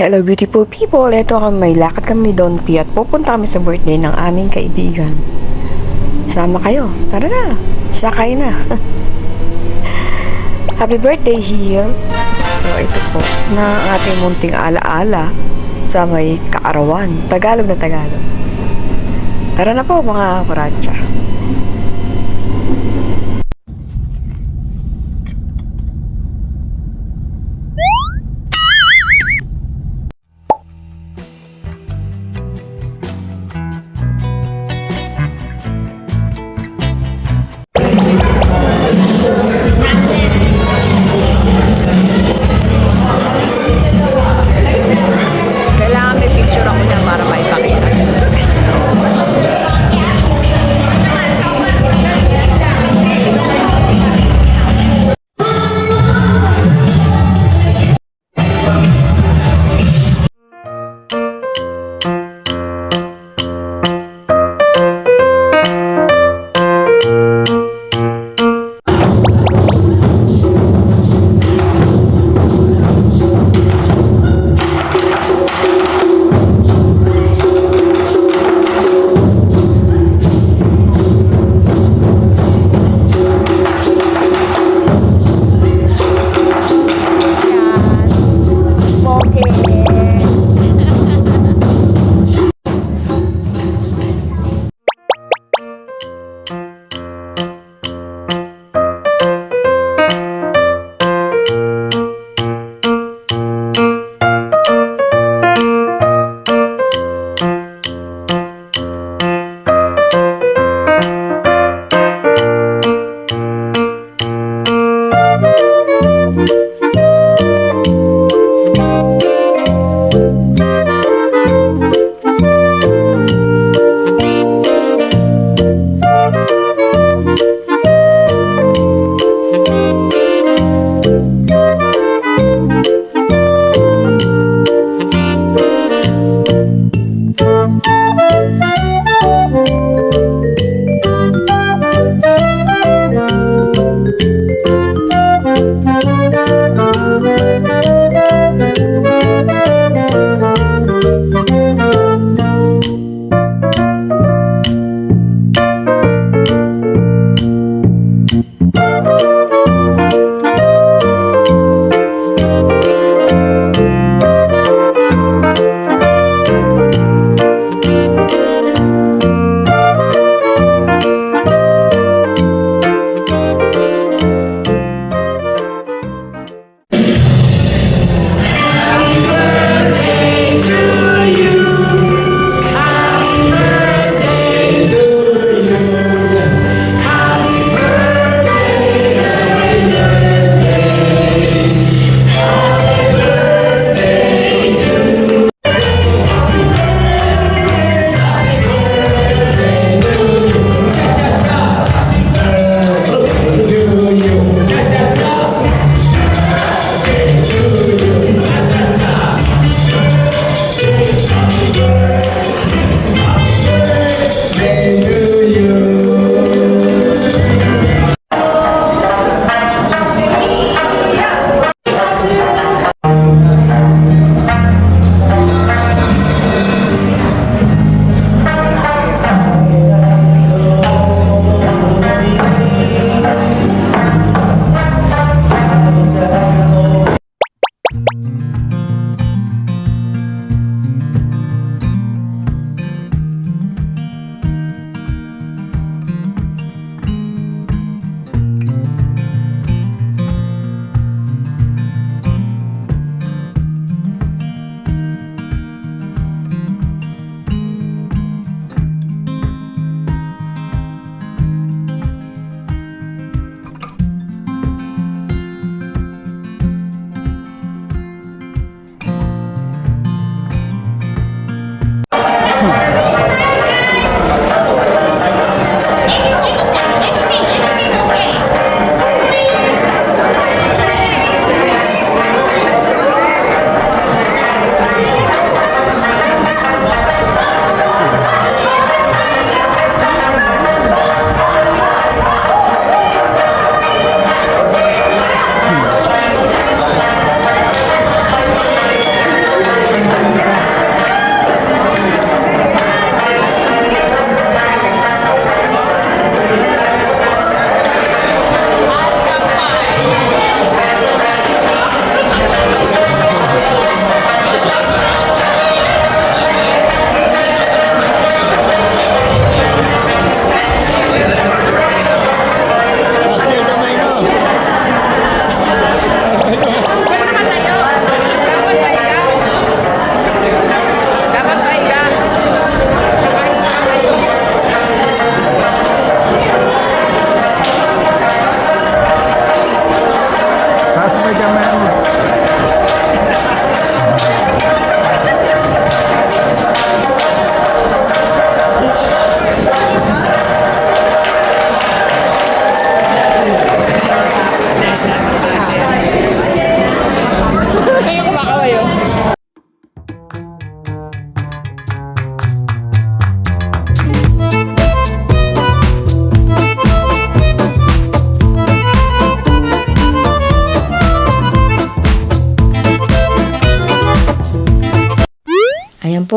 Hello beautiful people! Ito kami, may lakad kami ni Don P at pupunta kami sa birthday ng aming kaibigan. Sama kayo, tara na, sakay na. Happy birthday Hill! So ito po na ating munting alaala sa may kaarawan, Tagalog na Tagalog. Tara na po mga kuratsa. Kailangan may picture ako niya para maipakita.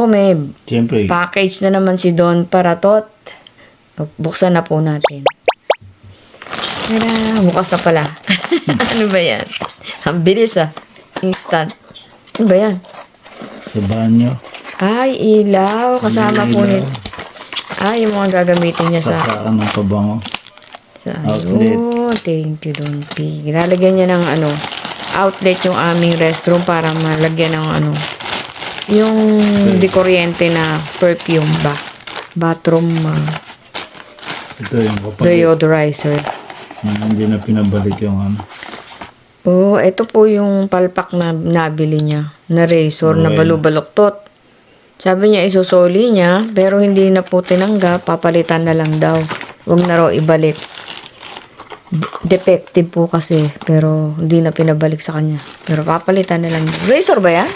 Oh, may Siyempre, package na naman si Don Paratot. Buksan na po natin. Tara, bukas na pala. Ano ba yan? Ang bilis Instant. Ano ba yan? sa banyo, Ay, ilaw. Kasama po nito. Ay, yung mga gagamitin niya sa... sasaan ng pabango. Outlet. Ayun. Thank you, Don P. Ginalagyan niya ng outlet yung aming restroom para malagyan ng yung di kuryente na perfume ba? Bathroom Ito yung kapag deodorizer. hindi na pinabalik yung Oh, ito po yung palpak na nabili niya. Na razor na balubaluktot. Sabi niya isusoli niya, pero hindi na po tinanggap. Papalitan na lang daw. Huwag na raw ibalik. Defective po kasi, pero hindi na pinabalik sa kanya. Pero papalitan na lang. Razor ba yan?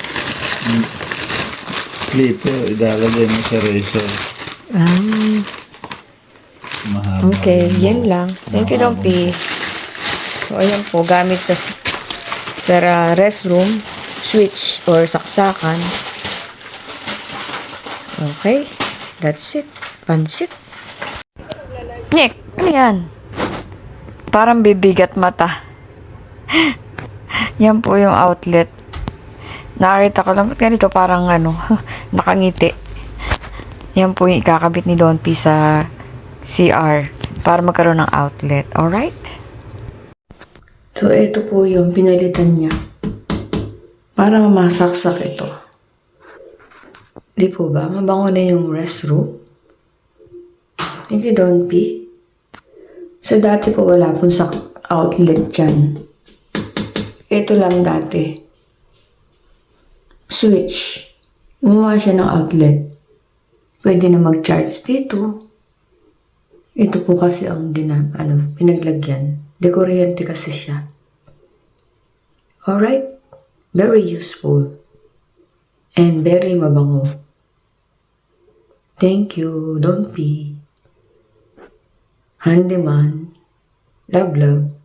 clipper, ilalagay mo sa razor. Mahaba. Okay, yan lang. Thank you, Don P. So, ayan po, gamit sa restroom, switch, or saksakan. Okay, that's it. Pansit. Nick, ano yan? Parang bibigat mata. Yan po yung outlet. Nakita ko lang, ganito parang nakangiti. Yan po yung ikakabit ni Don P sa CR para magkaroon ng outlet. Alright? So, ito po yung pinalitan niya. Para masaksak ito. Di po ba? Mabango na yung restroom. Thank you, Don P. So, dati po wala pong outlet dyan. Ito lang dati. Switch. Gumawa siya ng outlet. Pwede na mag-charge dito. Ito po kasi ang pinaglagyan. Dekoryente kasi siya. Alright? Very useful. And very mabango. Thank you, Don P. Handyman. Love, love.